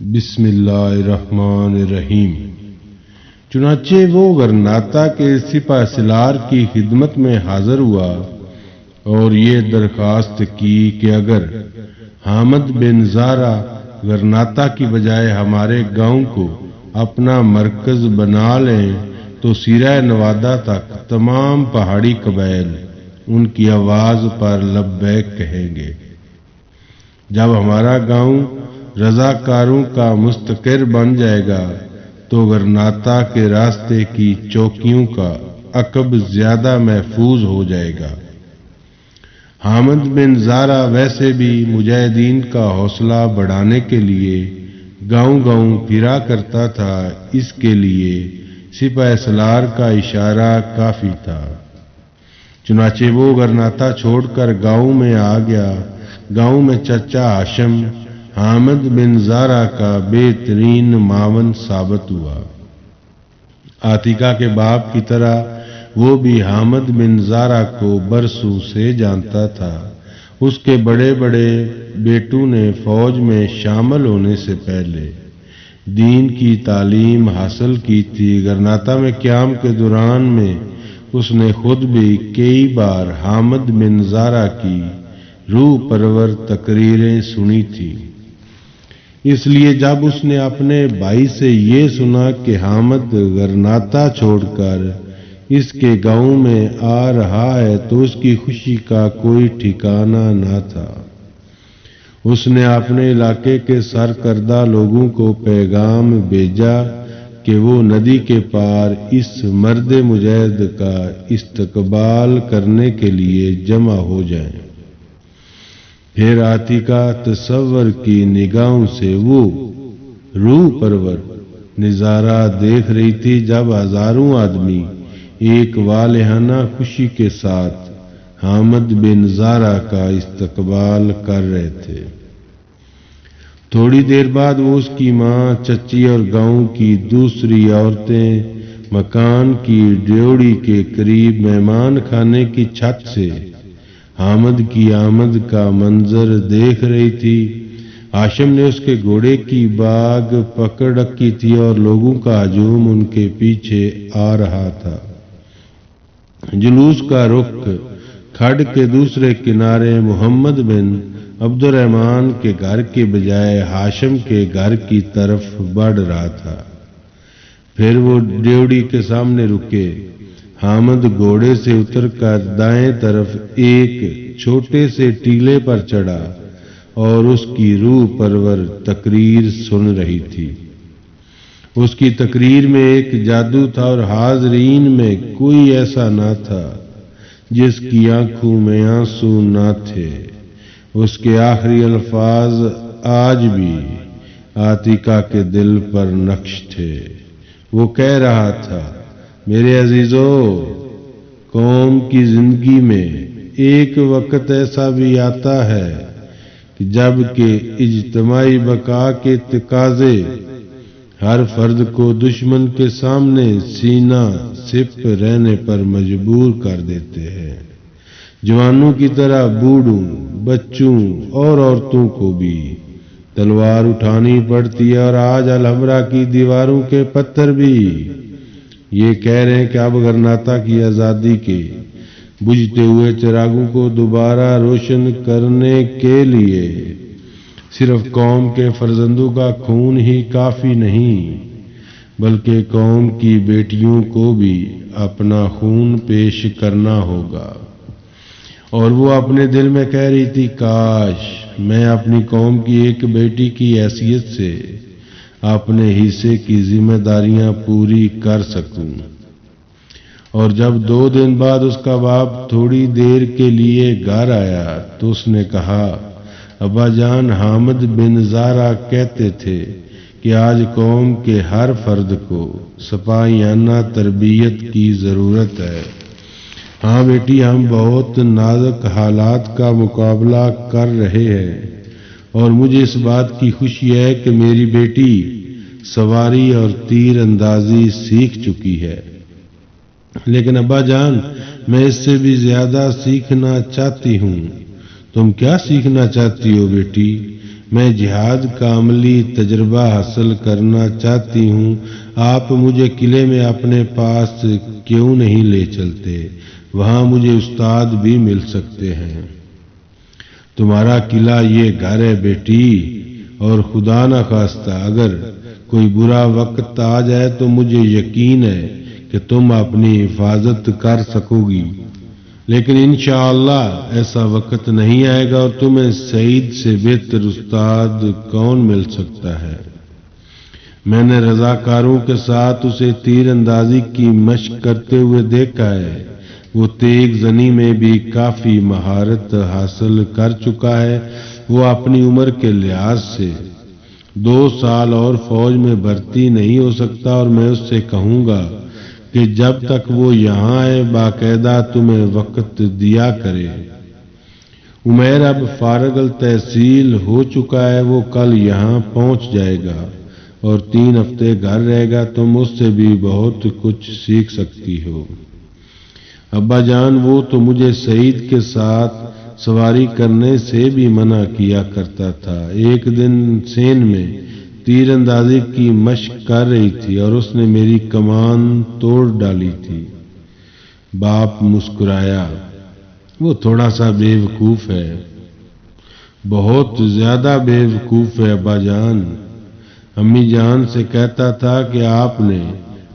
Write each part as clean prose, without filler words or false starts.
بسم اللہ الرحمن الرحیم۔ چنانچہ وہ غرناطہ کے سپہ سالار کی خدمت میں حاضر ہوا اور یہ درخواست کی کہ اگر حامد بن زارہ غرناطہ کی بجائے ہمارے گاؤں کو اپنا مرکز بنا لیں تو سیرہ نوادہ تک تمام پہاڑی قبائل ان کی آواز پر لبیک کہیں گے۔ جب ہمارا گاؤں رضاکاروں کا مستقر بن جائے گا تو غرناطہ کے راستے کی چوکیوں کا عقب زیادہ محفوظ ہو جائے گا۔ حامد بن زارہ ویسے بھی مجاہدین کا حوصلہ بڑھانے کے لیے گاؤں گاؤں پھرا کرتا تھا، اس کے لیے سپہ سالار کا اشارہ کافی تھا۔ چنانچہ وہ غرناطہ چھوڑ کر گاؤں میں آ گیا۔ گاؤں میں چچا ہاشم حامد بن زارہ کا بہترین معاون ثابت ہوا۔ عاتکہ کے باپ کی طرح وہ بھی حامد بن زارہ کو برسوں سے جانتا تھا۔ اس کے بڑے بڑے بیٹوں نے فوج میں شامل ہونے سے پہلے دین کی تعلیم حاصل کی تھی۔ غرناطہ میں قیام کے دوران میں اس نے خود بھی کئی بار حامد بن زارہ کی روح پرور تقریریں سنی تھی۔ اس لیے جب اس نے اپنے بھائی سے یہ سنا کہ حامد غرناطہ چھوڑ کر اس کے گاؤں میں آ رہا ہے تو اس کی خوشی کا کوئی ٹھکانہ نہ تھا۔ اس نے اپنے علاقے کے سرکردہ لوگوں کو پیغام بھیجا کہ وہ ندی کے پار اس مرد مجاہد کا استقبال کرنے کے لیے جمع ہو جائیں۔ پھر عاتکہ تصور کی نگاہوں سے وہ روح پرور نظارہ دیکھ رہی تھی جب ہزاروں آدمی ایک والہانہ خوشی کے ساتھ حامد بن زارہ کا استقبال کر رہے تھے۔ تھوڑی دیر بعد وہ اس کی ماں، چچی اور گاؤں کی دوسری عورتیں مکان کی ڈیوڑی کے قریب مہمان خانے کی چھت سے حامد کی آمد کا منظر دیکھ رہی تھی۔ ہاشم نے اس کے گھوڑے کی باگ پکڑ رکھی تھی اور لوگوں کا ہجوم ان کے پیچھے آ رہا تھا۔ جلوس کا رخ کھڈ کے دوسرے کنارے محمد بن عبد الرحمن کے گھر کے بجائے ہاشم کے گھر کی طرف بڑھ رہا تھا۔ پھر وہ ڈیوڑی کے سامنے رکے۔ حامد گھوڑے سے اتر کر دائیں طرف ایک چھوٹے سے ٹیلے پر چڑھا اور اس کی روح پرور تقریر سن رہی تھی۔ اس کی تقریر میں ایک جادو تھا اور حاضرین میں کوئی ایسا نہ تھا جس کی آنکھوں میں آنسو نہ تھے۔ اس کے آخری الفاظ آج بھی عاتکہ کے دل پر نقش تھے۔ وہ کہہ رہا تھا، میرے عزیزو، قوم کی زندگی میں ایک وقت ایسا بھی آتا ہے کہ جب کہ اجتماعی بقا کے تقاضے ہر فرد کو دشمن کے سامنے سینہ سپ رہنے پر مجبور کر دیتے ہیں۔ جوانوں کی طرح بوڑھوں، بچوں اور عورتوں کو بھی تلوار اٹھانی پڑتی ہے، اور آج الحمرا کی دیواروں کے پتھر بھی یہ کہہ رہے ہیں کہ اب غرناطہ کی آزادی کے بجھتے ہوئے چراغوں کو دوبارہ روشن کرنے کے لیے صرف قوم کے فرزندوں کا خون ہی کافی نہیں، بلکہ قوم کی بیٹیوں کو بھی اپنا خون پیش کرنا ہوگا۔ اور وہ اپنے دل میں کہہ رہی تھی، کاش میں اپنی قوم کی ایک بیٹی کی حیثیت سے اپنے حصے کی ذمہ داریاں پوری کر سکوں۔ اور جب 2 دن بعد اس کا باپ تھوڑی دیر کے لیے گھر آیا تو اس نے کہا، ابا جان، حامد بن زارہ کہتے تھے کہ آج قوم کے ہر فرد کو سپاہیانہ تربیت کی ضرورت ہے۔ ہاں بیٹی، ہم بہت نازک حالات کا مقابلہ کر رہے ہیں اور مجھے اس بات کی خوشی ہے کہ میری بیٹی سواری اور تیر اندازی سیکھ چکی ہے، لیکن ابا جان، میں اس سے بھی زیادہ سیکھنا چاہتی ہوں۔ تم کیا سیکھنا چاہتی ہو بیٹی؟ میں جہاد کا عملی تجربہ حاصل کرنا چاہتی ہوں، آپ مجھے قلعے میں اپنے پاس کیوں نہیں لے چلتے؟ وہاں مجھے استاد بھی مل سکتے ہیں۔ تمہارا قلعہ یہ گھر ہے بیٹی، اور خدا نہ خواستہ اگر کوئی برا وقت آ جائے تو مجھے یقین ہے کہ تم اپنی حفاظت کر سکو گی، لیکن انشاءاللہ ایسا وقت نہیں آئے گا، اور تمہیں سعید سے بہتر استاد کون مل سکتا ہے؟ میں نے رضاکاروں کے ساتھ اسے تیر اندازی کی مشق کرتے ہوئے دیکھا ہے، وہ تیغ زنی میں بھی کافی مہارت حاصل کر چکا ہے۔ وہ اپنی عمر کے لحاظ سے 2 سال اور فوج میں بھرتی نہیں ہو سکتا، اور میں اس سے کہوں گا کہ جب تک وہ یہاں ہے باقاعدہ تمہیں وقت دیا کرے۔ عمیر اب فارغ التحصیل ہو چکا ہے، وہ کل یہاں پہنچ جائے گا اور 3 ہفتے گھر رہے گا، تم اس سے بھی بہت کچھ سیکھ سکتی ہو۔ ابا جان، وہ تو مجھے سعید کے ساتھ سواری کرنے سے بھی منع کیا کرتا تھا۔ ایک دن سین میں تیر اندازی کی مشق کر رہی تھی اور اس نے میری کمان توڑ ڈالی تھی۔ باپ مسکرایا۔ وہ تھوڑا سا بے وقوف ہے، بہت زیادہ بے وقوف ہے ابا جان۔ امی جان سے کہتا تھا کہ آپ نے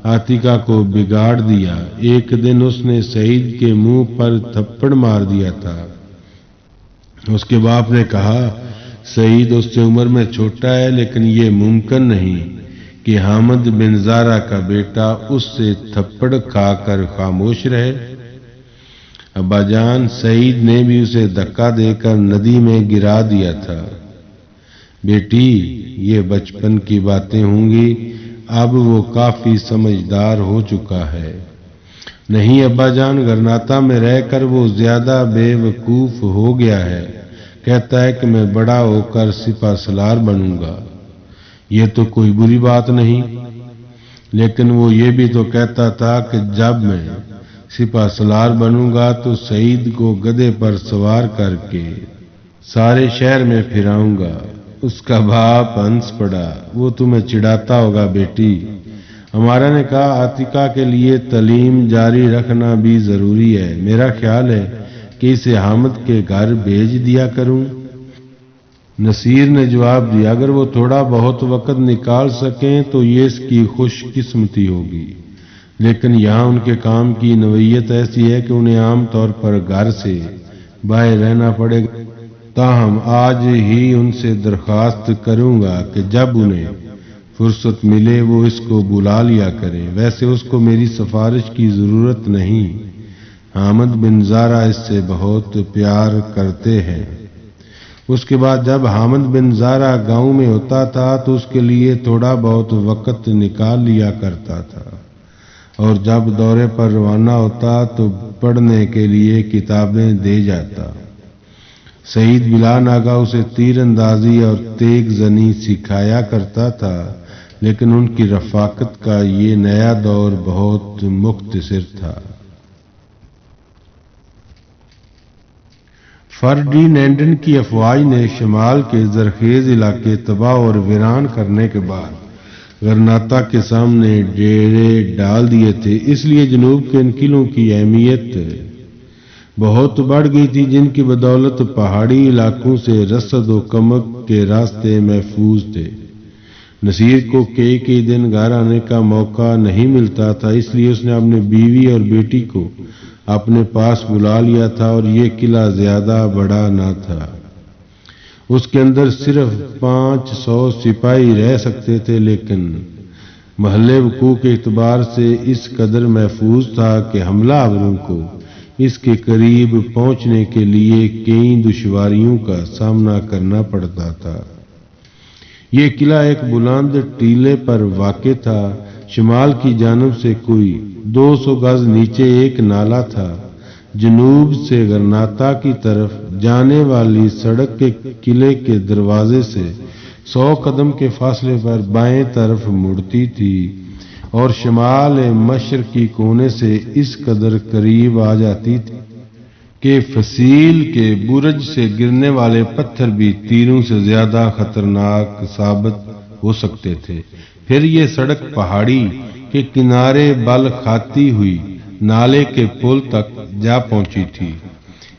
عاتقہ کو بگاڑ دیا۔ ایک دن اس نے سعید کے منہ پر تھپڑ مار دیا تھا۔ اس کے باپ نے کہا، سعید اس سے عمر میں چھوٹا ہے، لیکن یہ ممکن نہیں کہ حامد بن زارہ کا بیٹا اس سے تھپڑ کھا کر خاموش رہے۔ ابا جان، سعید نے بھی اسے دھکا دے کر ندی میں گرا دیا تھا۔ بیٹی، یہ بچپن کی باتیں ہوں گی، اب وہ کافی سمجھدار ہو چکا ہے۔ نہیں ابا جان، گرناطہ میں رہ کر وہ زیادہ بے وقوف ہو گیا ہے، کہتا ہے کہ میں بڑا ہو کر سپہ سالار بنوں گا۔ یہ تو کوئی بری بات نہیں، لیکن وہ یہ بھی تو کہتا تھا کہ جب میں سپہ سالار بنوں گا تو سعید کو گدھے پر سوار کر کے سارے شہر میں پھراؤں گا۔ اس کا باپ ہنس پڑا۔ وہ تمہیں چڑھاتا ہوگا بیٹی۔ ہمارا نے کہا، عاتقہ کے لیے تعلیم جاری رکھنا بھی ضروری ہے۔ میرا خیال ہے کہ اسے حامد کے گھر بھیج دیا کروں۔ نصیر نے جواب دیا، اگر وہ تھوڑا بہت وقت نکال سکیں تو یہ اس کی خوش قسمتی ہوگی، لیکن یہاں ان کے کام کی نوعیت ایسی ہے کہ انہیں عام طور پر گھر سے باہر رہنا پڑے گا۔ تاہم آج ہی ان سے درخواست کروں گا کہ جب انہیں فرصت ملے وہ اس کو بلا لیا کریں۔ ویسے اس کو میری سفارش کی ضرورت نہیں، حامد بن زارہ اس سے بہت پیار کرتے ہیں۔ اس کے بعد جب حامد بن زارہ گاؤں میں ہوتا تھا تو اس کے لیے تھوڑا بہت وقت نکال لیا کرتا تھا، اور جب دورے پر روانہ ہوتا تو پڑھنے کے لیے کتابیں دے جاتا۔ سعید بلا ناگا اسے تیر اندازی اور تیغ زنی سکھایا کرتا تھا، لیکن ان کی رفاقت کا یہ نیا دور بہت مختصر تھا۔ فرڈینینڈ کی افواج نے شمال کے زرخیز علاقے تباہ اور ویران کرنے کے بعد غرناطہ کے سامنے ڈیرے ڈال دیے تھے، اس لیے جنوب کے ان قلعوں کی اہمیت بہت بڑھ گئی تھی، جن کی بدولت پہاڑی علاقوں سے رسد و کمک کے راستے محفوظ تھے۔ نصیر کو کئی دن گھر آنے کا موقع نہیں ملتا تھا، اس لیے اس نے اپنی بیوی اور بیٹی کو اپنے پاس بلا لیا تھا، اور یہ قلعہ زیادہ بڑا نہ تھا۔ اس کے اندر صرف 500 سپاہی رہ سکتے تھے، لیکن محل وقوع کے اعتبار سے اس قدر محفوظ تھا کہ حملہ آوروں کو اس کے قریب پہنچنے کے لیے کئی دشواریوں کا سامنا کرنا پڑتا تھا۔ یہ قلعہ ایک بلند ٹیلے پر واقع تھا۔ شمال کی جانب سے کوئی 200 گز نیچے ایک نالا تھا۔ جنوب سے غرناطہ کی طرف جانے والی سڑک کے قلعے کے دروازے سے 100 قدم کے فاصلے پر بائیں طرف مڑتی تھی اور شمال مشرقی کونے سے اس قدر قریب آ جاتی تھی کہ فصیل کے برج سے گرنے والے پتھر بھی تیروں سے زیادہ خطرناک ثابت ہو سکتے تھے۔ پھر یہ سڑک پہاڑی کے کنارے بل کھاتی ہوئی نالے کے پل تک جا پہنچی تھی۔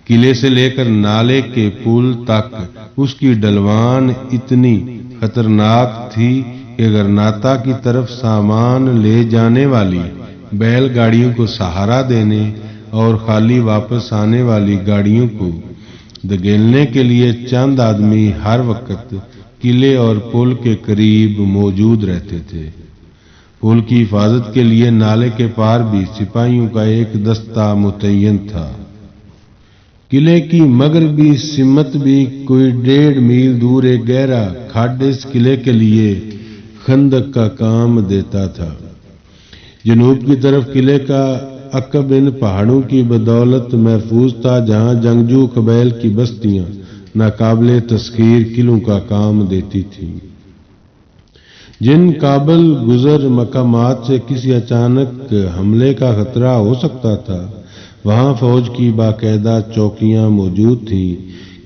قلعے سے لے کر نالے کے پل تک اس کی ڈھلوان اتنی خطرناک تھی کہ غرناطہ کی طرف سامان لے جانے والی بیل گاڑیوں کو سہارا دینے اور خالی واپس آنے والی گاڑیوں کو دھکیلنے کے لیے چند آدمی ہر وقت قلعے اور پل کے قریب موجود رہتے تھے۔ پل کی حفاظت کے لیے نالے کے پار بھی سپاہیوں کا ایک دستہ متعین تھا۔ قلعے کی مغربی سمت بھی کوئی 1.5 میل دور ایک گہرا کھڈ اس قلعے کے لیے خندق کا کام دیتا تھا۔ جنوب کی طرف قلعے کا عقب ان پہاڑوں کی بدولت محفوظ تھا، جہاں جنگجو قبائل کی بستیاں ناقابل تسخیر قلعوں کا کام دیتی تھیں۔ جن قابل گزر مقامات سے کسی اچانک حملے کا خطرہ ہو سکتا تھا، وہاں فوج کی باقاعدہ چوکیاں موجود تھیں۔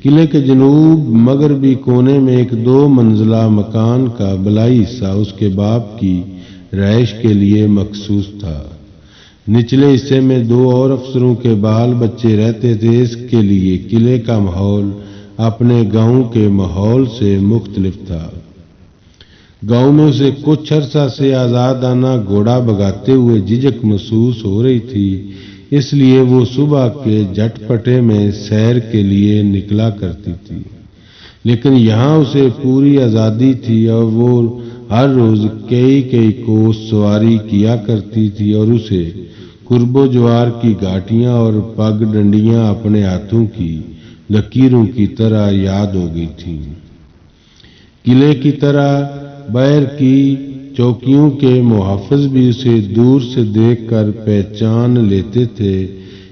قلعے کے جنوب مغربی کونے میں ایک 2 منزلہ مکان کا بلائی حصہ اس کے باپ کی رہائش کے لیے مخصوص تھا۔ نچلے حصے میں 2 اور افسروں کے بال بچے رہتے تھے۔ اس کے لیے قلعے کا ماحول اپنے گاؤں کے ماحول سے مختلف تھا۔ گاؤں میں اسے کچھ عرصہ سے آزادانہ گھوڑا بھگاتے ہوئے جھجک محسوس ہو رہی تھی، اس لیے وہ صبح کے جھٹ پٹے میں سیر کے لیے نکلا کرتی تھی۔ لیکن یہاں اسے پوری آزادی تھی اور وہ ہر روز کئی کوس سواری کیا کرتی تھی، اور اسے قرب و جوار کی گھاٹیاں اور پگ ڈنڈیاں اپنے ہاتھوں کی لکیروں کی طرح یاد ہو گئی تھیں۔ قلعے کی طرح باہر کی چوکیوں کے محافظ بھی اسے دور سے دیکھ کر پہچان لیتے تھے۔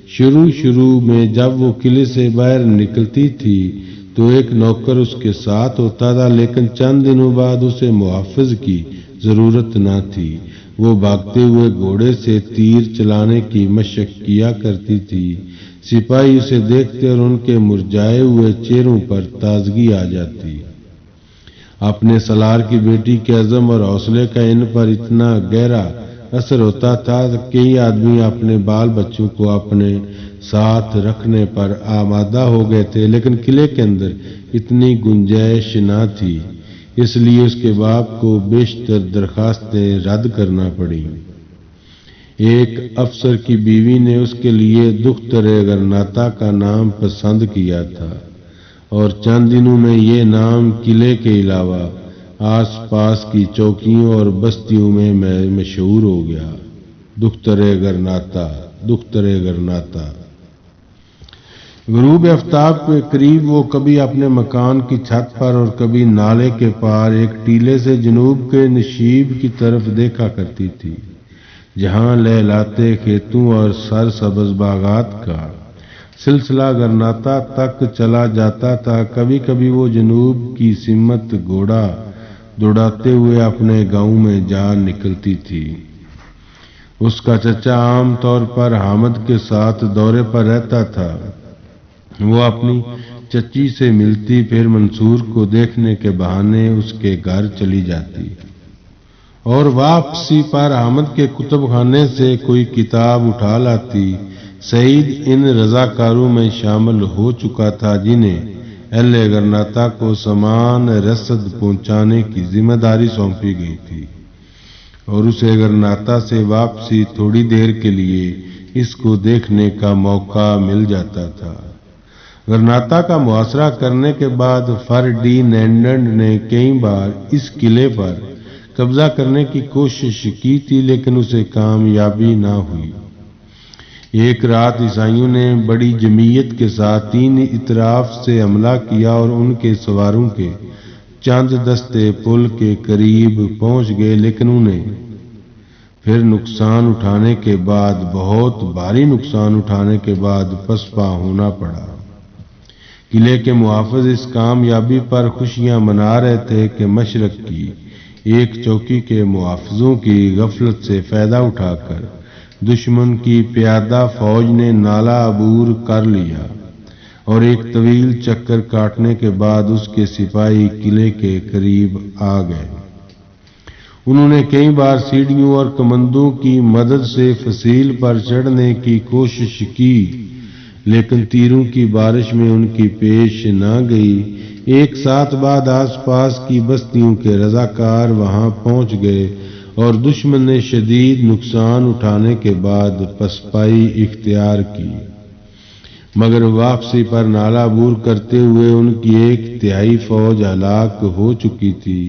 شروع میں جب وہ قلعے سے باہر نکلتی تھی تو ایک نوکر اس کے ساتھ ہوتا تھا، لیکن چند دنوں بعد اسے محافظ کی ضرورت نہ تھی۔ وہ بھاگتے ہوئے گھوڑے سے تیر چلانے کی مشق کیا کرتی تھی۔ سپاہی اسے دیکھتے اور ان کے مرجھائے ہوئے چہروں پر تازگی آ جاتی۔ اپنے سالار کی بیٹی کے عزم اور حوصلے کا ان پر اتنا گہرا اثر ہوتا تھا کہ کئی آدمی اپنے بال بچوں کو اپنے ساتھ رکھنے پر آمادہ ہو گئے تھے، لیکن قلعے کے اندر اتنی گنجائش نہ تھی، اس لیے اس کے باپ کو بیشتر درخواستیں رد کرنا پڑیں۔ ایک افسر کی بیوی نے اس کے لیے دختر غرناطہ کا نام پسند کیا تھا، اور چند دنوں میں یہ نام قلعے کے علاوہ آس پاس کی چوکیوں اور بستیوں میں مشہور ہو گیا۔ دختر غرناطہ، دختر غرناطہ۔ غروب آفتاب کے قریب وہ کبھی اپنے مکان کی چھت پر اور کبھی نالے کے پار ایک ٹیلے سے جنوب کے نشیب کی طرف دیکھا کرتی تھی، جہاں لہلاتے کھیتوں اور سرسبز باغات کا سلسلہ غرناطہ تک چلا جاتا تھا۔ کبھی کبھی وہ جنوب کی سمت گھوڑا دوڑاتے ہوئے اپنے گاؤں میں جا نکلتی تھی۔ اس کا چچا عام طور پر حامد کے ساتھ دورے پر رہتا تھا۔ وہ اپنی چچی سے ملتی، پھر منصور کو دیکھنے کے بہانے اس کے گھر چلی جاتی، اور واپسی پر حامد کے کتب خانے سے کوئی کتاب اٹھا لاتی۔ سعید ان رضاکاروں میں شامل ہو چکا تھا جنہیں اہل غرناطہ کو سامان رسد پہنچانے کی ذمہ داری سونپی گئی تھی، اور اسے غرناطہ سے واپسی تھوڑی دیر کے لیے اس کو دیکھنے کا موقع مل جاتا تھا۔ غرناطہ کا محاصرہ کرنے کے بعد فردینینڈ نے کئی بار اس قلعے پر قبضہ کرنے کی کوشش کی تھی، لیکن اسے کامیابی نہ ہوئی۔ ایک رات عیسائیوں نے بڑی جمعیت کے ساتھ 3 اطراف سے حملہ کیا اور ان کے سواروں کے چند دستے پل کے قریب پہنچ گئے، لیکن انہیں پھر نقصان اٹھانے کے بعد، بہت بھاری نقصان اٹھانے کے بعد پسپا ہونا پڑا۔ قلعے کے محافظ اس کامیابی پر خوشیاں منا رہے تھے کہ مشرق کی ایک چوکی کے محافظوں کی غفلت سے فائدہ اٹھا کر دشمن کی پیادہ فوج نے نالا عبور کر لیا اور ایک طویل چکر کاٹنے کے بعد اس کے سپاہی قلعے کے قریب آ گئے۔ انہوں نے کئی بار سیڑھیوں اور کمندوں کی مدد سے فصیل پر چڑھنے کی کوشش کی، لیکن تیروں کی بارش میں ان کی پیش نہ گئی۔ ایک ساتھ بعد آس پاس کی بستیوں کے رضاکار وہاں پہنچ گئے اور دشمن نے شدید نقصان اٹھانے کے بعد پسپائی اختیار کی، مگر واپسی پر نالا عبور کرتے ہوئے ان کی 1/3 فوج ہلاک ہو چکی تھی۔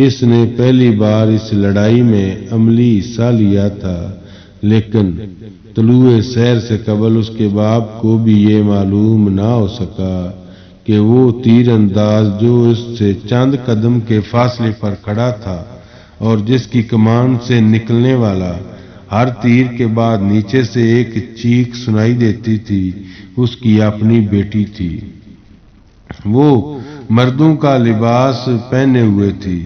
اس نے پہلی بار اس لڑائی میں عملی حصہ لیا تھا، لیکن طلوع سحر سے قبل اس کے باپ کو بھی یہ معلوم نہ ہو سکا کہ وہ تیر انداز جو اس سے چند قدم کے فاصلے پر کھڑا تھا اور جس کی کمان سے نکلنے والا ہر تیر کے بعد نیچے سے ایک چیخ سنائی دیتی تھی، اس کی اپنی بیٹی تھی۔ وہ مردوں کا لباس پہنے ہوئے تھی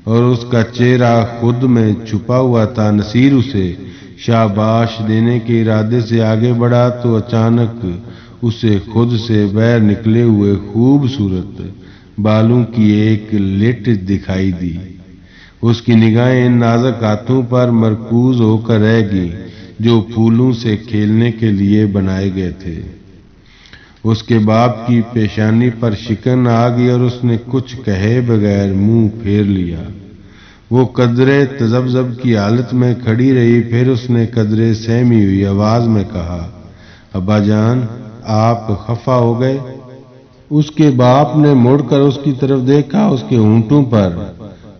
اور اس کا چہرہ خود میں چھپا ہوا تھا۔ نصیر اسے شاباش دینے کے ارادے سے آگے بڑھا تو اچانک اسے خود سے باہر نکلے ہوئے خوبصورت بالوں کی ایک لٹ دکھائی دی۔ اس کی نگاہیں ان نازک ہاتھوں پر مرکوز ہو کر رہ گئیں جو پھولوں سے کھیلنے کے لیے بنائے گئے تھے۔ اس کے باپ کی پیشانی پر شکن آ گئی اور اس نے کچھ کہے بغیر منہ پھیر لیا۔ وہ قدرے تذبذب کی حالت میں کھڑی رہی، پھر اس نے قدرے سہمی ہوئی آواز میں کہا، ابا جان، آپ خفا ہو گئے؟ اس کے باپ نے مڑ کر اس کی طرف دیکھا۔ اس کے ہونٹوں پر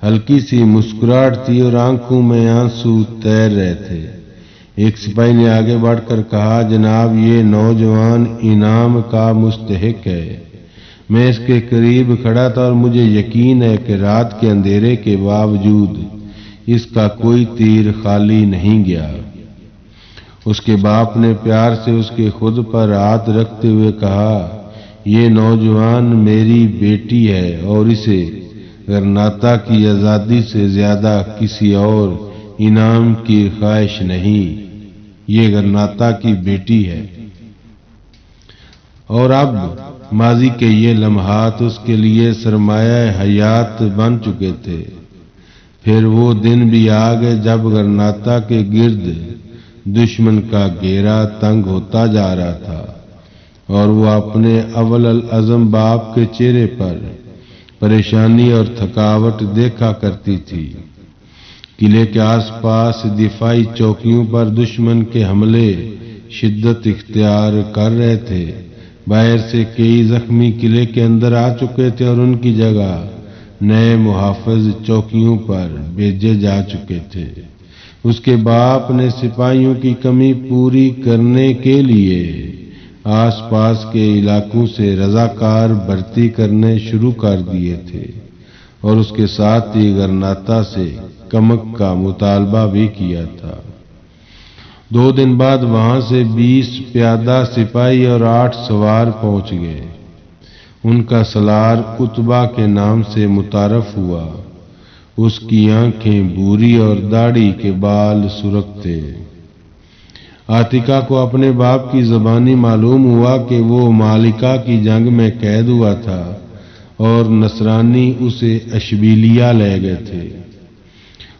ہلکی سی مسکراہٹ تھی اور آنکھوں میں آنسو تیر رہے تھے۔ ایک سپاہی نے آگے بڑھ کر کہا، جناب، یہ نوجوان انعام کا مستحق ہے۔ میں اس کے قریب کھڑا تھا اور مجھے یقین ہے کہ رات کے اندھیرے کے باوجود اس کا کوئی تیر خالی نہیں گیا۔ اس کے باپ نے پیار سے اس کے خود پر ہاتھ رکھتے ہوئے کہا، یہ نوجوان میری بیٹی ہے اور اسے غرناطہ کی آزادی سے زیادہ کسی اور انعام کی خواہش نہیں۔ یہ غرناطہ کی بیٹی ہے۔ اور اب ماضی کے یہ لمحات اس کے لیے سرمایہ حیات بن چکے تھے۔ پھر وہ دن بھی آ گئے جب غرناطہ کے گرد دشمن کا گھیرا تنگ ہوتا جا رہا تھا اور وہ اپنے اول العزم باپ کے چہرے پر پریشانی اور تھکاوٹ دیکھا کرتی تھی۔ قلعے کے آس پاس دفاعی چوکیوں پر دشمن کے حملے شدت اختیار کر رہے تھے۔ باہر سے کئی زخمی قلعے کے اندر آ چکے تھے اور ان کی جگہ نئے محافظ چوکیوں پر بھیجے جا چکے تھے۔ اس کے باپ نے سپاہیوں کی کمی پوری کرنے کے لیے آس پاس کے علاقوں سے رضاکار بھرتی کرنے شروع کر دیے تھے اور اس کے ساتھ ہی غرناطہ سے کمک کا مطالبہ بھی کیا تھا۔ 2 دن بعد وہاں سے 20 پیادہ سپاہی اور 8 سوار پہنچ گئے۔ ان کا سالار اتبا کے نام سے متعارف ہوا۔ اس کی آنکھیں بھوری اور داڑھی کے بال سرخ تھے۔ عاتکہ کو اپنے باپ کی زبانی معلوم ہوا کہ وہ مالکہ کی جنگ میں قید ہوا تھا اور نصرانی اسے اشبیلیہ لے گئے تھے۔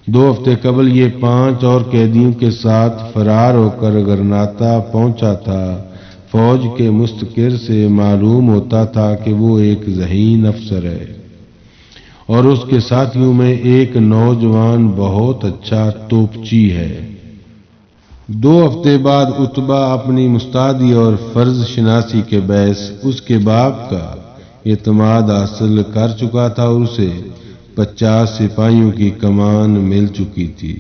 2 ہفتے قبل یہ 5 اور قیدیوں کے ساتھ فرار ہو کر غرناطہ پہنچا تھا۔ فوج کے مستقر سے معلوم ہوتا تھا کہ وہ ایک ذہین افسر ہے اور اس کے ساتھیوں میں ایک نوجوان بہت اچھا توپچی ہے۔ 2 ہفتے بعد اتبا اپنی مستعدی اور فرض شناسی کے باعث اس کے باپ کا اعتماد حاصل کر چکا تھا اور اسے 50 سپاہیوں کی کمان مل چکی تھی۔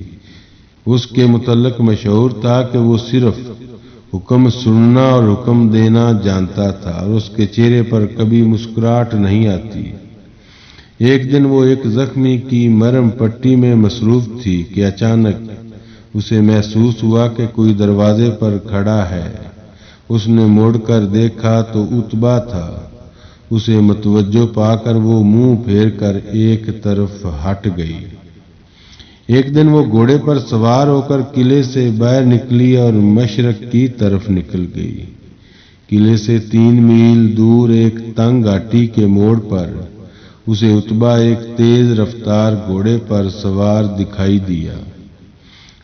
اس کے متعلق مشہور تھا کہ وہ صرف حکم سننا اور حکم دینا جانتا تھا اور اس کے چہرے پر کبھی مسکراہٹ نہیں آتی۔ ایک دن وہ ایک زخمی کی مرہم پٹی میں مصروف تھی کہ اچانک اسے محسوس ہوا کہ کوئی دروازے پر کھڑا ہے۔ اس نے مڑ کر دیکھا تو اتبا تھا۔ اسے متوجہ پا کر وہ منہ پھیر کر ایک طرف ہٹ گئی۔ ایک دن وہ گھوڑے پر سوار ہو کر قلعے سے باہر نکلی اور مشرق کی طرف نکل گئی۔ قلعے سے 3 میل دور ایک تنگ گھاٹی کے موڑ پر اسے عتبہ ایک تیز رفتار گھوڑے پر سوار دکھائی دیا۔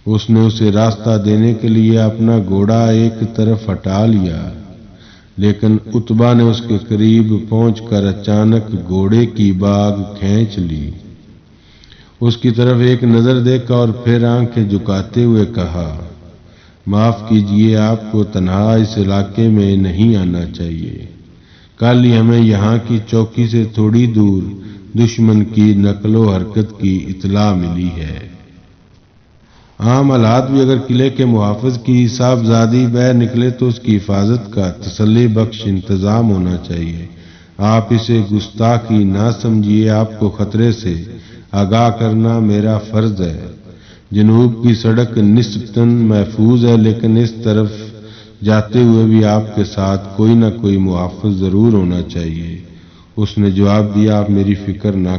اس نے اسے راستہ دینے کے لیے اپنا گھوڑا ایک طرف ہٹا لیا، لیکن عتبہ نے اس کے قریب پہنچ کر اچانک گھوڑے کی باگ کھینچ لی۔ اس کی طرف ایک نظر دیکھا اور پھر آنکھیں جھکاتے ہوئے کہا، معاف کیجیے، آپ کو تنہا اس علاقے میں نہیں آنا چاہیے۔ کل ہی ہمیں یہاں کی چوکی سے تھوڑی دور دشمن کی نقل و حرکت کی اطلاع ملی ہے۔ عام حالات بھی اگر قلعے کے محافظ کی صاحبزادی باہر نکلے تو اس کی حفاظت کا تسلی بخش انتظام ہونا چاہیے۔ آپ اسے گستاخی نہ سمجھیے، آپ کو خطرے سے آگاہ کرنا میرا فرض ہے۔ جنوب کی سڑک نسبتاً محفوظ ہے، لیکن اس طرف جاتے ہوئے بھی آپ کے ساتھ کوئی نہ کوئی محافظ ضرور ہونا چاہیے۔ اس نے جواب دیا، آپ میری فکر نہ